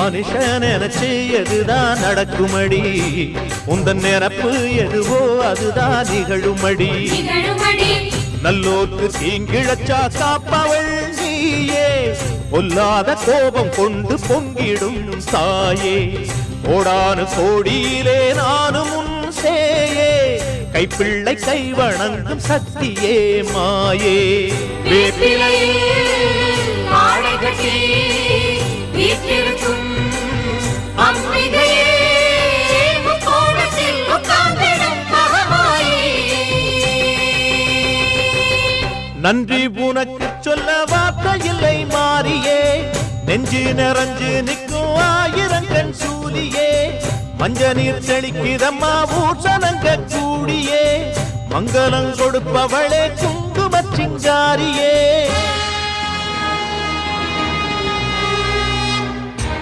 மனுஷன் நினைச்சு எதுதான் நடக்குமடி உந்தன் நிரப்பு எதுவோ அதுதான் நிகழுமடி நல்லோர்க்கு தீங்கிழச்சா காப்பவள் நீயே பொல்லாத கோபம் கொண்டு பொங்கிடும் தாயே கோடானு கோடியிலே நானும் உன் சேயே கைப்பிள்ளை கை வணங்கும் சக்தியே மாயே நன்றி உனக்கு சொல்ல வார்த்தை இல்லை மாறியே நெஞ்சு நிறைஞ்சு நிற்கும் ஆயிரங்கண் சூலியே மஞ்ச நீர் செழிக்கிறம்மா ஊசனங்க கூடியே மங்களம் கொடுப்பவளே குங்கும சிங்காரியே